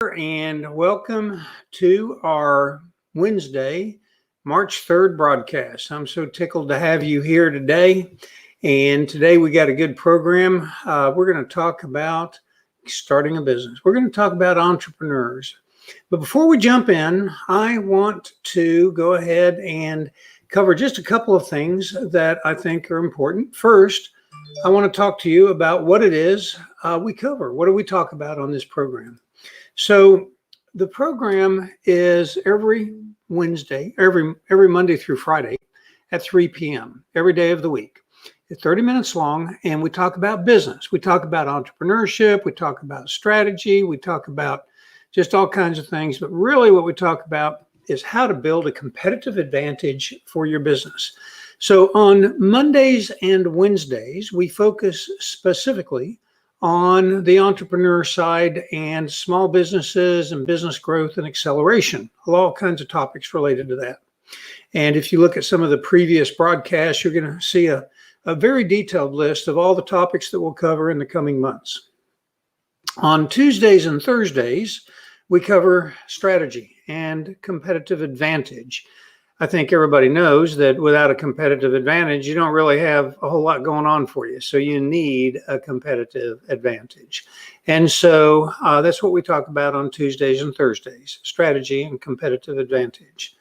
And welcome to our Wednesday, March 3rd broadcast. I'm so tickled to have you here today. And today we got a good program. We're going to talk about starting a business. We're going to talk about entrepreneurs. But before we jump in, I want to go ahead and cover just a couple of things that I think are important. First, I want to talk to you about what it is we cover. What do we talk about on this program? So the program is every Wednesday, every Monday through Friday at 3 p.m. every day of the week. It's 30 minutes long, and we talk about business. We talk about entrepreneurship. We talk about strategy. We talk about just all kinds of things. But really what we talk about is how to build a competitive advantage for your business. So on Mondays and Wednesdays, we focus specifically on the entrepreneur side and small businesses and business growth and acceleration, all kinds of topics related to that. And if you look at some of the previous broadcasts, you're going to see a very detailed list of all the topics that we'll cover in the coming months. On Tuesdays and Thursdays, we cover strategy and competitive advantage. I think everybody knows that without a competitive advantage, you don't really have a whole lot going on for you. So you need a competitive advantage. And so that's what we talk about on Tuesdays and Thursdays, strategy and competitive advantage.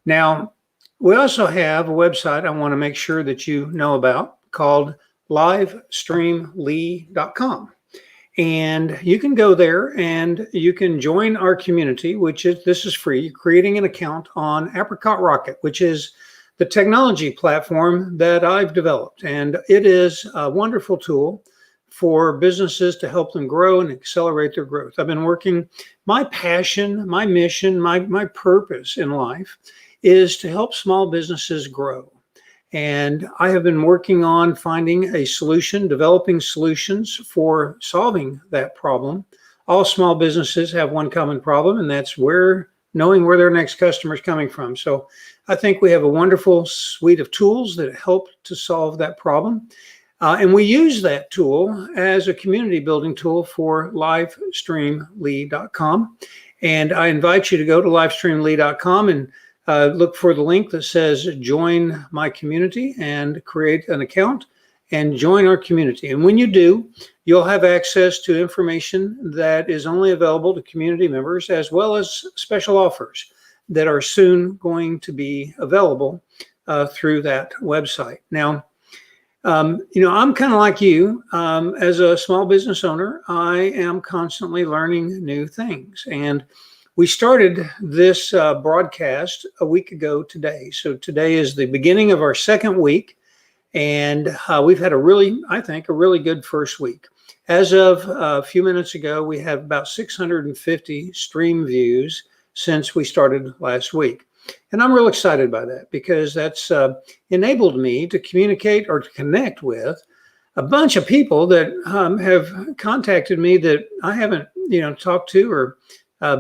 Now, we also have a website I want to make sure that you know about called livestreamlee.com. And you can go there and you can join our community, this is free. You're creating an account on Apricot Rocket, which is the technology platform that I've developed. And it is a wonderful tool for businesses to help them grow and accelerate their growth. I've been working, my passion, my mission, my purpose in life is to help small businesses grow. And I have been working on finding a solution, developing solutions for solving that problem. All small businesses have one common problem, and that's knowing where their next customer is coming from. So I think we have a wonderful suite of tools that help to solve that problem. And we use that tool as a community building tool for livestreamlee.com. And I invite you to go to livestreamlee.com and look for the link that says join my community and create an account and join our community. And when you do, you'll have access to information that is only available to community members, as well as special offers that are soon going to be available through that website. Now, I'm kind of like you. As a small business owner, I am constantly learning new things. And we started this broadcast a week ago today. So today is the beginning of our second week. And we've had a really good first week. As of a few minutes ago, we have about 650 stream views since we started last week. And I'm real excited by that because that's enabled me to communicate or to connect with a bunch of people that have contacted me that I haven't, talked to or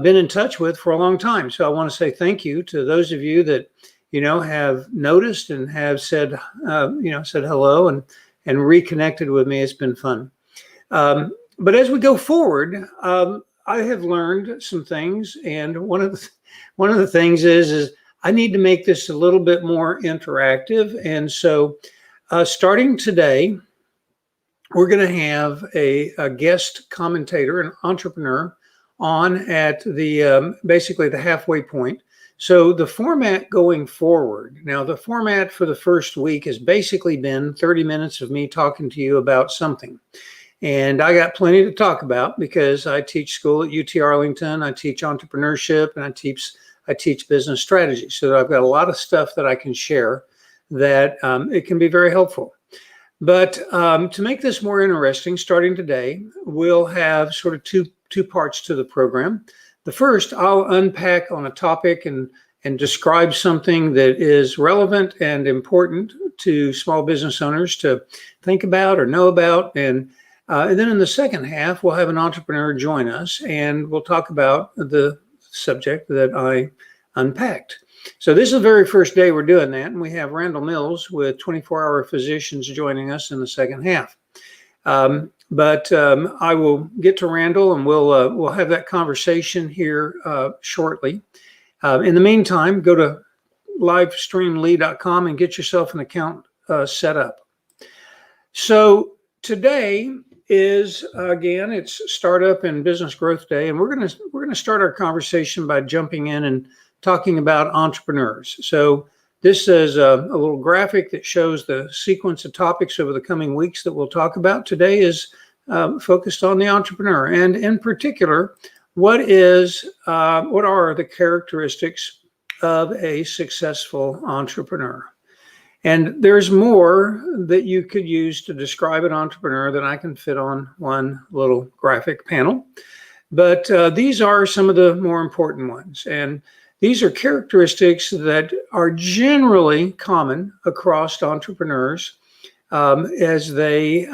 been in touch with for a long time. So I want to say thank you to those of you that, have noticed and have said hello and reconnected with me. It's been fun. But as we go forward, I have learned some things. And one of the things is I need to make this a little bit more interactive. And so starting today, we're going to have a guest commentator, an entrepreneur, on at the basically the halfway point. So the format going forward, now the format for the first week has basically been 30 minutes of me talking to you about something. And I got plenty to talk about because I teach school at UT Arlington, I teach entrepreneurship, and I teach business strategy. So I've got a lot of stuff that I can share that it can be very helpful. But to make this more interesting, starting today, we'll have sort of two parts to the program. The first, I'll unpack on a topic and describe something that is relevant and important to small business owners to think about or know about. And then in the second half, we'll have an entrepreneur join us and we'll talk about the subject that I unpacked. So this is the very first day we're doing that. And we have Randall Mills with 24 Hour Physicians joining us in the second half. But I will get to Randall, and we'll have that conversation here shortly. In the meantime, go to livestreamlee.com and get yourself an account set up. So today is again, it's Startup and Business Growth Day, and we're gonna start our conversation by jumping in and talking about entrepreneurs. So this is a little graphic that shows the sequence of topics over the coming weeks that we'll talk about. Today is focused on the entrepreneur, and in particular, what are the characteristics of a successful entrepreneur? And there's more that you could use to describe an entrepreneur than I can fit on one little graphic panel. But these are some of the more important ones. And these are characteristics that are generally common across entrepreneurs as they,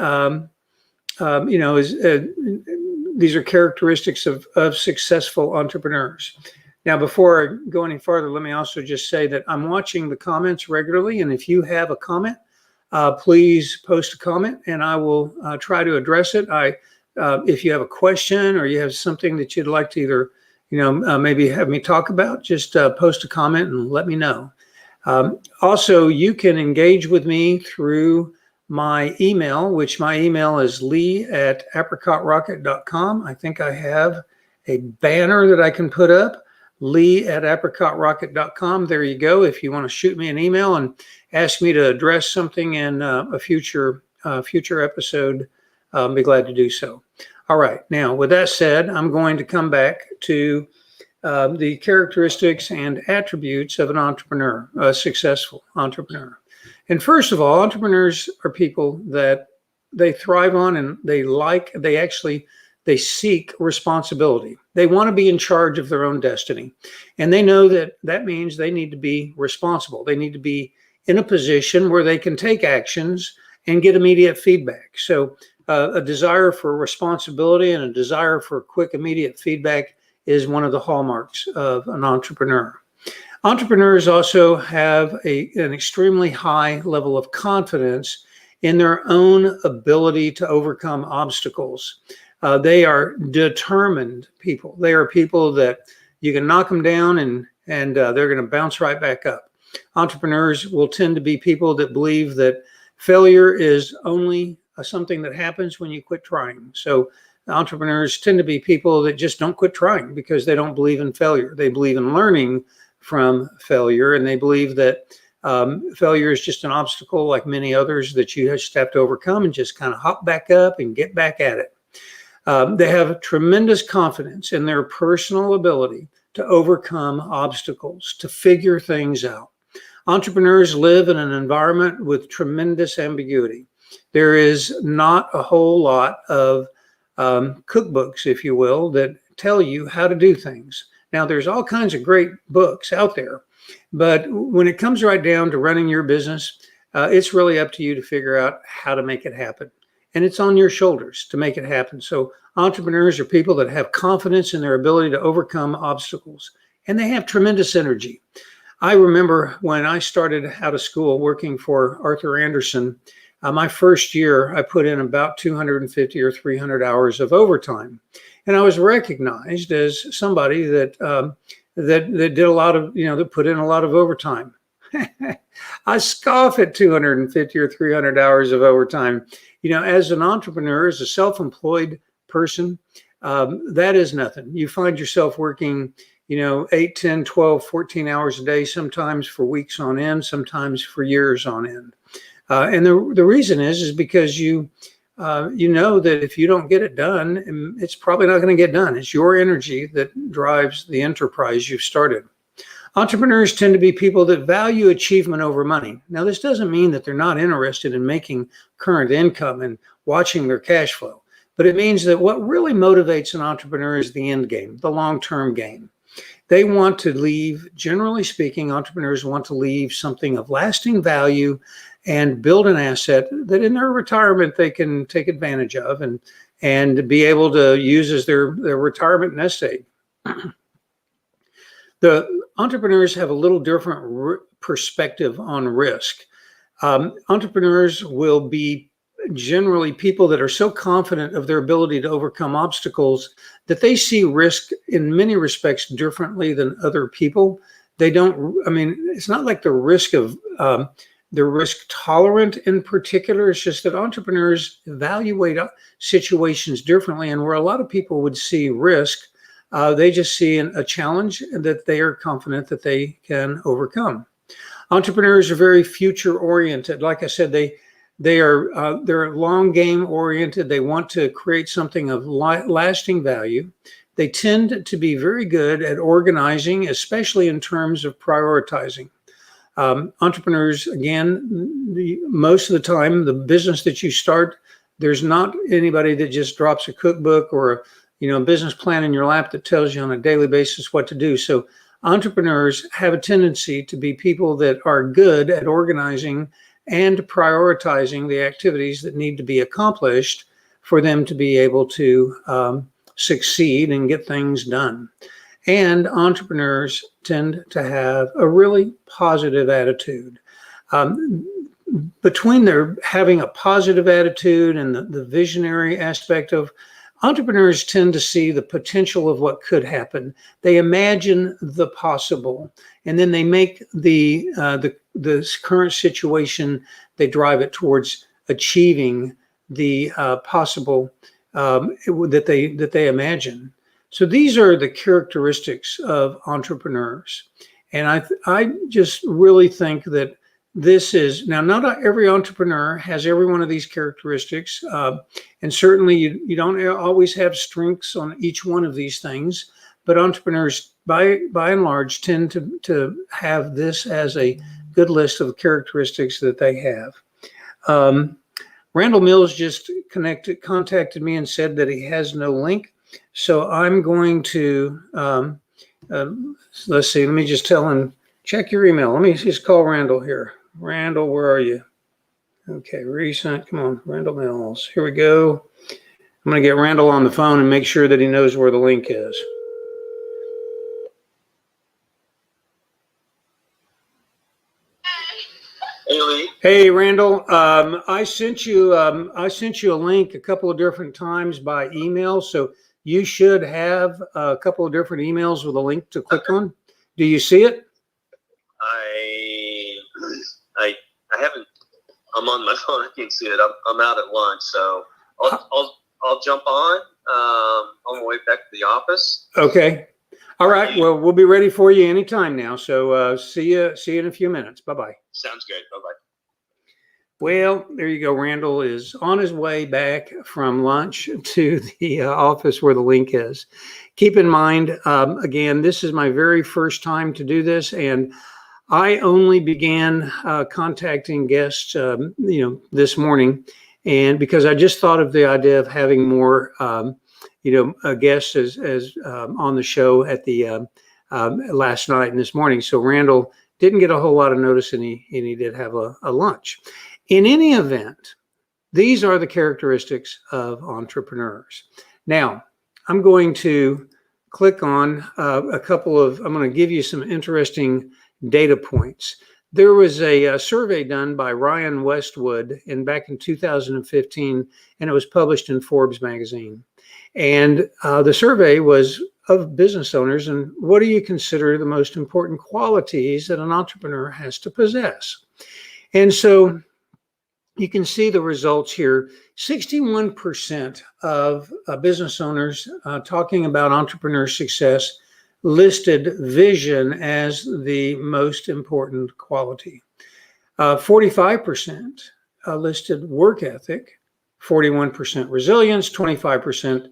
these are characteristics of successful entrepreneurs. Now, before I go any farther, let me also just say that I'm watching the comments regularly. And if you have a comment, please post a comment and I will try to address it. If you have a question or you have something that you'd like to either, maybe have me talk about, just post a comment and let me know. Also, you can engage with me through my email, which my email is lee@apricotrocket.com. I think I have a banner that I can put up. lee@apricotrocket.com. There you go. If you want to shoot me an email and ask me to address something in a future episode, I'll be glad to do so. All right. Now, with that said, I'm going to come back to the characteristics and attributes of an entrepreneur, a successful entrepreneur. And first of all, entrepreneurs are people that they thrive on and they seek responsibility. They want to be in charge of their own destiny. And they know that means they need to be responsible. They need to be in a position where they can take actions and get immediate feedback. So a desire for responsibility and a desire for quick, immediate feedback is one of the hallmarks of an entrepreneur. Entrepreneurs also have an extremely high level of confidence in their own ability to overcome obstacles. They are determined people. They are people that you can knock them down and they're going to bounce right back up. Entrepreneurs will tend to be people that believe that failure is only something that happens when you quit trying. So entrepreneurs tend to be people that just don't quit trying because they don't believe in failure. They believe in learning from failure, and they believe that failure is just an obstacle like many others that you just have to overcome and just kind of hop back up and get back at it. They have tremendous confidence in their personal ability to overcome obstacles, to figure things out. Entrepreneurs live in an environment with tremendous ambiguity. There is not a whole lot of cookbooks, if you will, that tell you how to do things. Now, there's all kinds of great books out there, but when it comes right down to running your business, it's really up to you to figure out how to make it happen. And it's on your shoulders to make it happen. So entrepreneurs are people that have confidence in their ability to overcome obstacles, and they have tremendous energy. I remember when I started out of school working for Arthur Andersen, my first year, I put in about 250 or 300 hours of overtime. And I was recognized as somebody that did a lot of, that put in a lot of overtime. I scoff at 250 or 300 hours of overtime. As an entrepreneur, as a self-employed person, that is nothing. You find yourself working, 8, 10, 12, 14 hours a day, sometimes for weeks on end, sometimes for years on end. And the reason is because you know that if you don't get it done, it's probably not going to get done. It's your energy that drives the enterprise you've started. Entrepreneurs tend to be people that value achievement over money. Now, this doesn't mean that they're not interested in making current income and watching their cash flow, but it means that what really motivates an entrepreneur is the end game, the long-term game. They want to leave, generally speaking, entrepreneurs want to leave something of lasting value and build an asset that in their retirement they can take advantage of and be able to use as their retirement nest egg. The entrepreneurs have a little different perspective on risk. Entrepreneurs will be generally people that are so confident of their ability to overcome obstacles that they see risk in many respects differently than other people. They don't, I mean, it's not like the risk of, they're risk tolerant in particular. It's just that entrepreneurs evaluate situations differently. And where a lot of people would see risk, they just see a challenge that they are confident that they can overcome. Entrepreneurs are very future oriented. Like I said, they're long game oriented. They want to create something of lasting value. They tend to be very good at organizing, especially in terms of prioritizing. Entrepreneurs, again, most of the time, the business that you start, there's not anybody that just drops a cookbook or a business plan in your lap that tells you on a daily basis what to do. So entrepreneurs have a tendency to be people that are good at organizing and prioritizing the activities that need to be accomplished for them to be able to succeed and get things done. And entrepreneurs tend to have a really positive attitude. Between their having a positive attitude and the visionary aspect of entrepreneurs tend to see the potential of what could happen. They imagine the possible, and then they make the current situation, they drive it towards achieving the possible that they imagine. So these are the characteristics of entrepreneurs. And I just really think that this is, now not every entrepreneur has every one of these characteristics. And certainly you don't always have strengths on each one of these things, but entrepreneurs by and large tend to have this as a good list of characteristics that they have. Randall Mills just contacted me and said that he has no link. So I'm going to, let's see, let me just tell him, check your email. Let me just call Randall here. Randall, where are you? Okay, recent, come on, Randall Mills. Here we go. I'm going to get Randall on the phone and make sure that he knows where the link is. Hey, Lee. Hey, Randall. I sent you a link a couple of different times by email, so you should have a couple of different emails with a link to click on. Do you see it? I haven't. I'm on my phone. I can't see it. I'm out at lunch, so I'll jump on my way back to the office. Okay. All right. Well, we'll be ready for you anytime now. So see you in a few minutes. Bye-bye. Sounds good. Bye-bye. Well, there you go. Randall is on his way back from lunch to the office where the link is. Keep in mind, again, this is my very first time to do this, and I only began contacting guests, this morning, and because I just thought of the idea of having more, guests as on the show at the last night and this morning. So Randall didn't get a whole lot of notice, and he did have a lunch. In any event, these are the characteristics of entrepreneurs. Now, I'm going to click on I'm going to give you some interesting data points. There was a survey done by Ryan Westwood back in 2015, and it was published in Forbes magazine. And the survey was of business owners, and what do you consider the most important qualities that an entrepreneur has to possess? And so you can see the results here. 61% of business owners talking about entrepreneur success listed vision as the most important quality. 45% listed work ethic, 41% resilience, 25%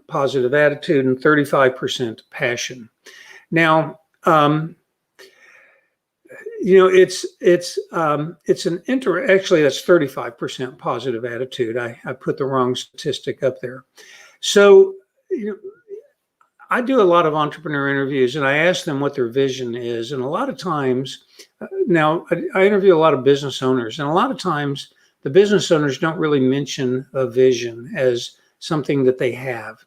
positive attitude, and 35% passion. Now, actually that's 35% positive attitude. I put the wrong statistic up there. So, I do a lot of entrepreneur interviews, and I ask them what their vision is. And a lot of times, now I interview a lot of business owners, and a lot of times the business owners don't really mention a vision as something that they have.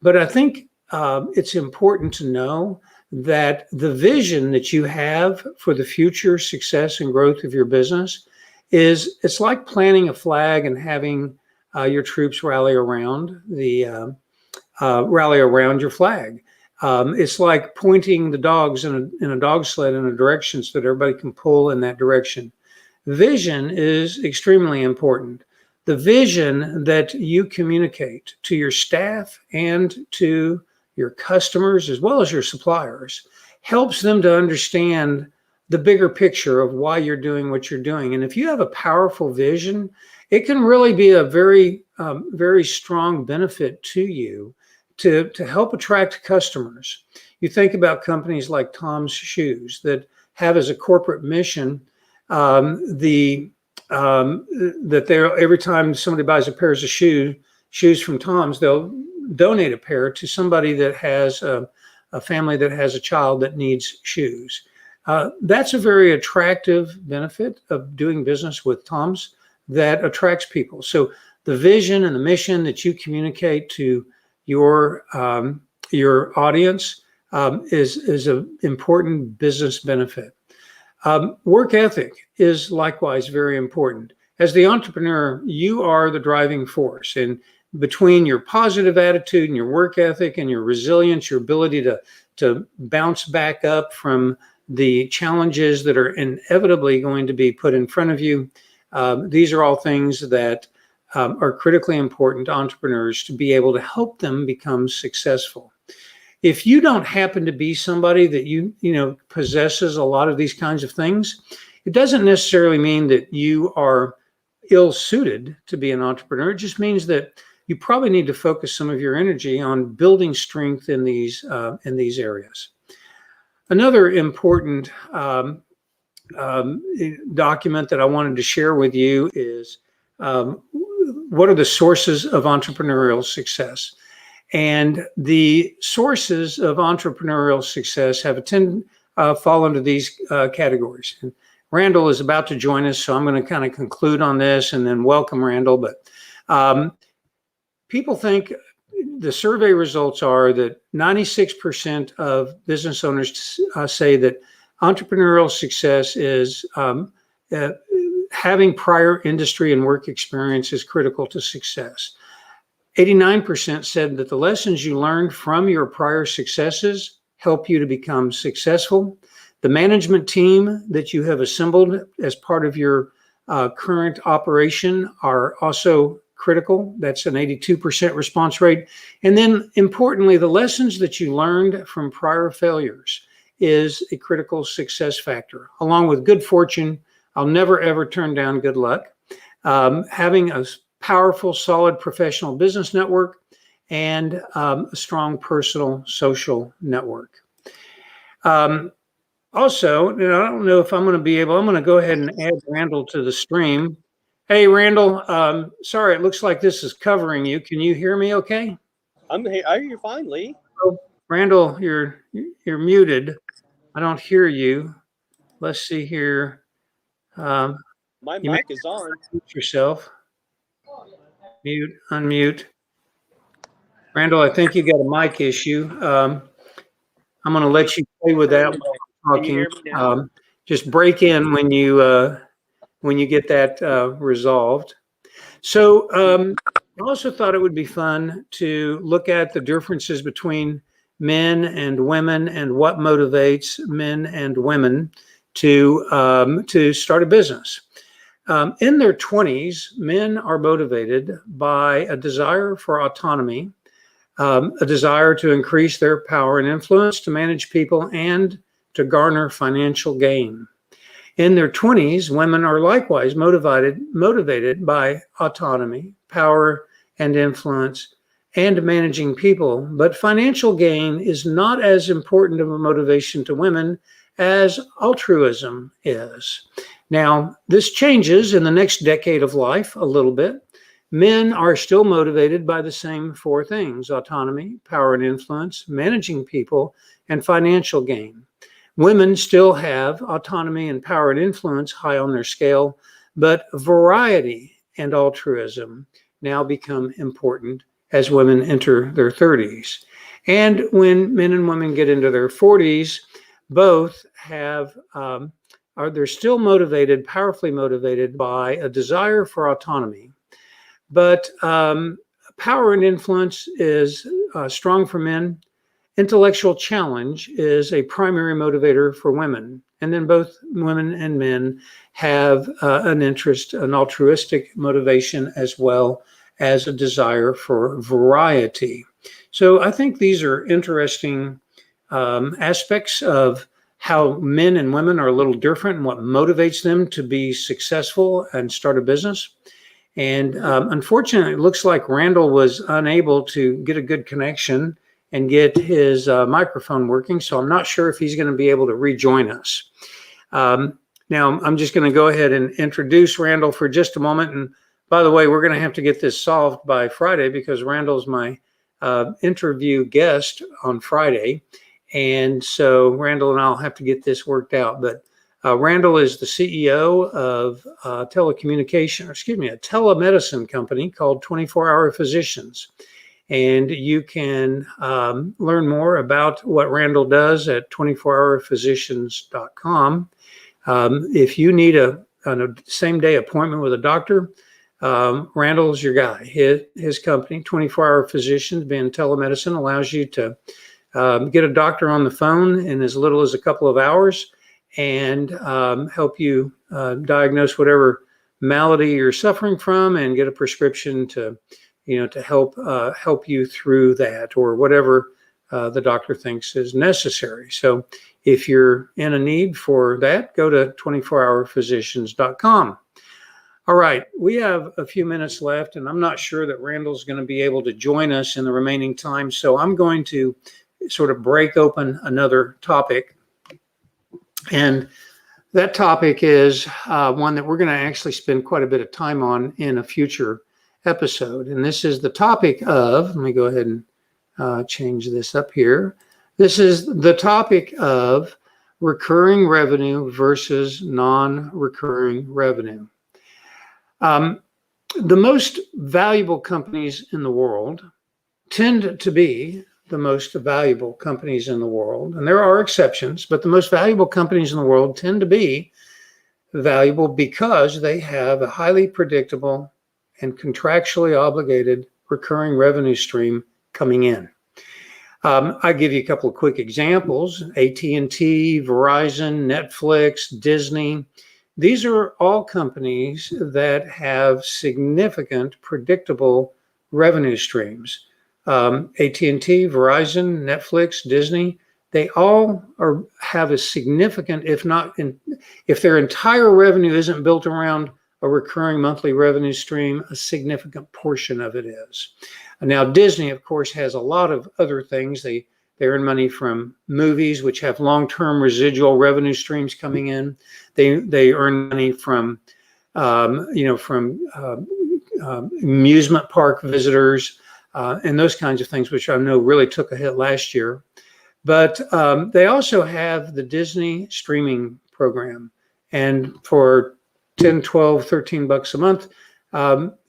But I think it's important to know that the vision that you have for the future success and growth of your business is it's like planting a flag and having your troops rally around your flag. It's like pointing the dogs in a dog sled in a direction so that everybody can pull in that direction. Vision is extremely important. The vision that you communicate to your staff and to your customers as well as your suppliers helps them to understand the bigger picture of why you're doing what you're doing. And if you have a powerful vision, it can really be a very, very strong benefit to you to help attract customers. You think about companies like Tom's Shoes that have as a corporate mission that they're, every time somebody buys a pair of shoes from Tom's, they'll donate a pair to somebody that has a family that has a child that needs shoes. That's a very attractive benefit of doing business with Tom's that attracts people. So the vision and the mission that you communicate to your audience is an important business benefit. Work ethic is likewise very important. As the entrepreneur, you are the driving force, and between your positive attitude and your work ethic and your resilience, your ability to bounce back up from the challenges that are inevitably going to be put in front of you, these are all things that are critically important to entrepreneurs to be able to help them become successful. If you don't happen to be somebody that you know possesses a lot of these kinds of things, it doesn't necessarily mean that you are ill-suited to be an entrepreneur. It just means that you probably need to focus some of your energy on building strength in these areas. Another important document that I wanted to share with you is what are the sources of entrepreneurial success? And the sources of entrepreneurial success have fall into these categories. And Randall is about to join us, so I'm going to kind of conclude on this and then welcome Randall. But people think the survey results are that 96% of business owners say that entrepreneurial success is having prior industry and work experience is critical to success. 89% said that the lessons you learned from your prior successes help you to become successful. The management team that you have assembled as part of your current operation are also critical. That's an 82% response rate. And then importantly, the lessons that you learned from prior failures is a critical success factor. Along with good fortune, I'll never ever turn down good luck. Having a powerful, solid professional business network and a strong personal social network. Also, I don't know if I'm going to go ahead and add Randall to the stream. Hey, Randall, sorry, it looks like this is covering you. Can you hear me okay? I hear you fine, Lee. Oh, Randall, you're muted. I don't hear you. Let's see here. My mic is on. Mute yourself. Mute, unmute. Randall, I think you got a mic issue. I'm going to let you play with that while I'm talking. Can you hear me now? Just break in when you get that resolved. So I also thought it would be fun to look at the differences between men and women and what motivates men and women to start a business. In their 20s, men are motivated by a desire for autonomy, a desire to increase their power and influence, to manage people, and to garner financial gain. In their 20s, women are likewise motivated by autonomy, power, and influence, and managing people. But financial gain is not as important of a motivation to women as altruism is. Now, this changes in the next decade of life a little bit. Men are still motivated by the same four things: autonomy, power and influence, managing people, and financial gain. Women still have autonomy and power and influence high on their scale, but variety and altruism now become important as women enter their 30s. And when men and women get into their 40s, both have they're still motivated, powerfully motivated by a desire for autonomy. But power and influence is strong for men. Intellectual challenge is a primary motivator for women. And then both women and men have an interest, an altruistic motivation, as well as a desire for variety. So I think these are interesting aspects of how men and women are a little different and what motivates them to be successful and start a business. And unfortunately, it looks like Randall was unable to get a good connection and get his microphone working. So I'm not sure if he's going to be able to rejoin us. Now, I'm just going to go ahead and introduce Randall for just a moment. And by the way, we're going to have to get this solved by Friday because Randall's my interview guest on Friday. And so Randall and I'll have to get this worked out. But Randall is the CEO of a telemedicine company called 24 Hour Physicians. And you can learn more about what Randall does at 24hourphysicians.com. If you need a same-day appointment with a doctor, Randall's your guy. His company, 24 Hour Physicians, being telemedicine, allows you to get a doctor on the phone in as little as a couple of hours and help you diagnose whatever malady you're suffering from and get a prescription to help you through that or whatever the doctor thinks is necessary. So if you're in a need for that, go to 24hourphysicians.com. All right, we have a few minutes left, and I'm not sure that Randall's going to be able to join us in the remaining time. So I'm going to sort of break open another topic. And that topic is one that we're going to actually spend quite a bit of time on in a future episode. And this is the topic of, let me go ahead and change this up here. This is the topic of recurring revenue versus non-recurring revenue. The most valuable companies in the world tend to be the most valuable companies in the world. And there are exceptions, but the most valuable companies in the world tend to be valuable because they have a highly predictable and contractually obligated recurring revenue stream coming in. I'll give you a couple of quick examples. AT&T, Verizon, Netflix, Disney. These are all companies that have significant predictable revenue streams. AT&T, Verizon, Netflix, Disney, they all have a significant, if their entire revenue isn't built around a recurring monthly revenue stream, a significant portion of it is. Now, Disney, of course, has a lot of other things. They earn money from movies, which have long-term residual revenue streams coming in. They earn money from amusement park visitors and those kinds of things, which I know really took a hit last year. But they also have the Disney streaming program, and for $10, $12, $13 a month,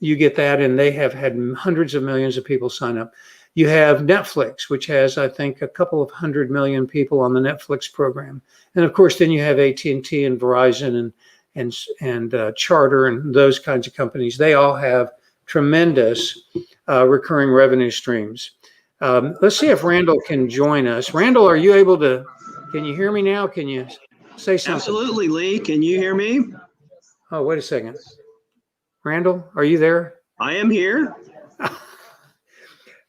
you get that, and they have had hundreds of millions of people sign up. You have Netflix, which has, I think, a couple of 100 million people on the Netflix program. And of course, then you have AT&T and Verizon and Charter and those kinds of companies. They all have tremendous recurring revenue streams. Let's see if Randall can join us. Randall, are you able to, can you hear me now? Can you say something? Absolutely, Lee. Can you hear me? Oh, wait a second. Randall, are you there? I am here.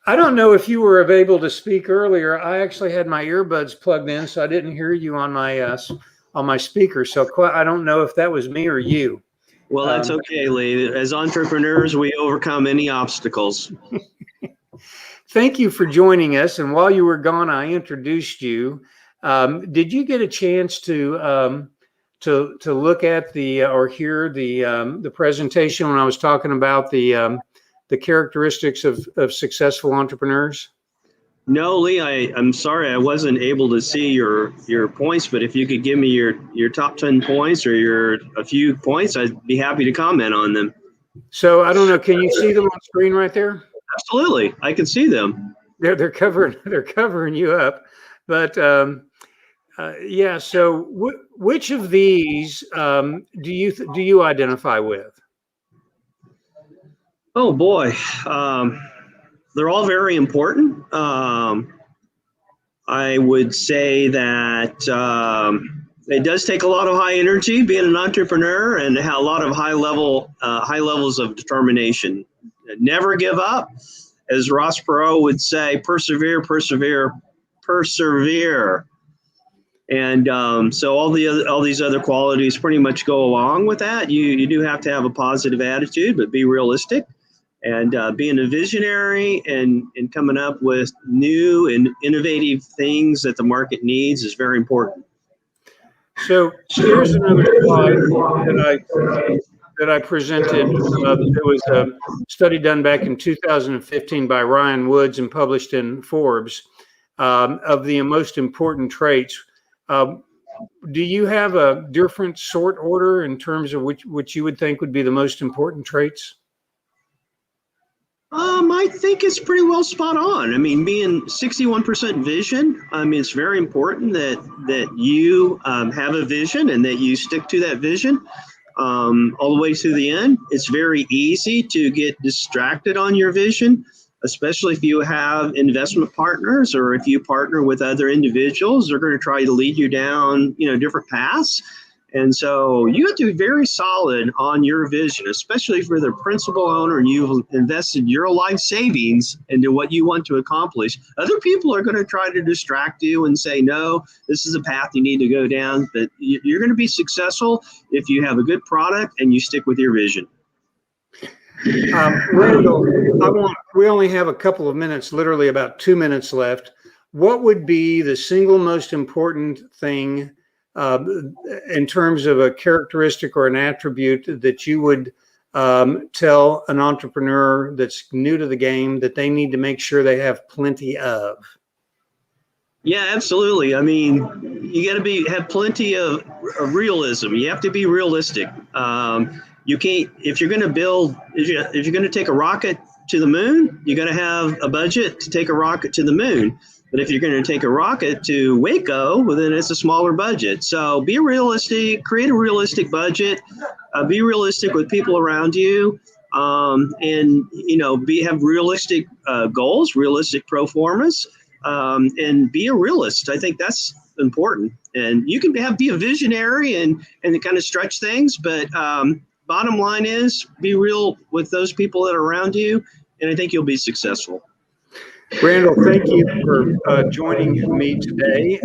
I don't know if you were able to speak earlier. I actually had my earbuds plugged in, so I didn't hear you on my speaker. So I don't know if that was me or you. Well, that's okay, Lee. As entrepreneurs, we overcome any obstacles. Thank you for joining us. And while you were gone, I introduced you. Did you get a chance to look at or hear the presentation when I was talking about the characteristics of successful entrepreneurs? No, Lee, I'm sorry I wasn't able to see your points, but if you could give me your top 10 points or a few points, I'd be happy to comment on them. So I don't know, can you see them on screen right there? Absolutely, I can see them. They're covering you up, but Yeah. So, which of these do you identify with? Oh boy, they're all very important. I would say that it does take a lot of high energy being an entrepreneur, and a lot of high levels of determination. Never give up, as Ross Perot would say. Persevere, persevere, persevere. And so all these other qualities pretty much go along with that. You do have to have a positive attitude, but be realistic. And being a visionary and coming up with new and innovative things that the market needs is very important. So here's another slide that I presented. It was a study done back in 2015 by Ryan Woods and published in Forbes of the most important traits. Do you have a different sort order in terms of which you would think would be the most important traits? I think it's pretty well spot on. I mean, being 61% vision, I mean, it's very important that you have a vision and that you stick to that vision all the way to the end. It's very easy to get distracted on your vision, especially if you have investment partners or if you partner with other individuals. They're going to try to lead you down, different paths. And so you have to be very solid on your vision, especially if you're the principal owner and you've invested your life savings into what you want to accomplish. Other people are going to try to distract you and say, no, this is a path you need to go down. But you're going to be successful if you have a good product and you stick with your vision. Randall, we only have a couple of minutes, literally about 2 minutes left. What would be the single most important thing in terms of a characteristic or an attribute that you would tell an entrepreneur that's new to the game that they need to make sure they have plenty of? Yeah, absolutely. I mean, you got to have plenty of realism. You have to be realistic. You can't, if you're going to take a rocket to the moon, you got to have a budget to take a rocket to the moon. But if you're going to take a rocket to Waco, well, then it's a smaller budget. So be realistic, create a realistic budget, be realistic with people around you, and have realistic goals, realistic pro formas, and be a realist. I think that's important. And you can be a visionary and kind of stretch things, but bottom line is be real with those people that are around you, and I think you'll be successful. Randall, thank you for joining me today.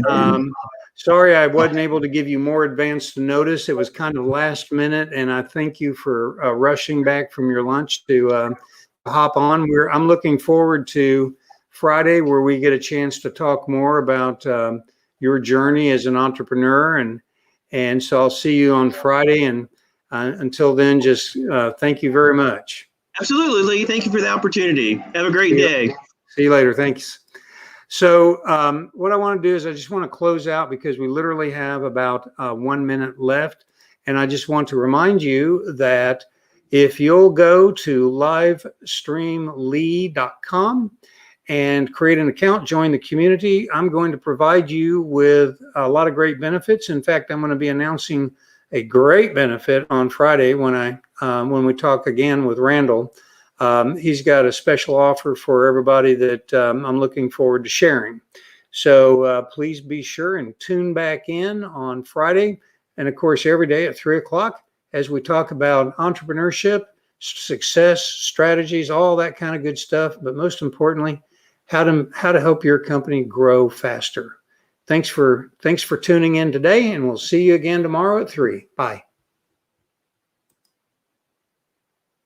Sorry I wasn't able to give you more advance notice. It was kind of last minute, and I thank you for rushing back from your lunch to hop on. I'm looking forward to Friday, where we get a chance to talk more about your journey as an entrepreneur, and so I'll see you on Friday. And until then, just thank you very much. Absolutely, Lee. Thank you for the opportunity. Have a great day. See you later. Thanks. So what I want to do is I just want to close out because we literally have about 1 minute left. And I just want to remind you that if you'll go to livestreamlee.com and create an account, join the community, I'm going to provide you with a lot of great benefits. In fact, I'm going to be announcing a great benefit on Friday when we talk again with Randall. He's got a special offer for everybody that I'm looking forward to sharing. So please be sure and tune back in on Friday. And of course, every day at 3 o'clock as we talk about entrepreneurship, success, strategies, all that kind of good stuff. But most importantly, how to help your company grow faster. Thanks for tuning in today, and we'll see you again tomorrow at 3. Bye.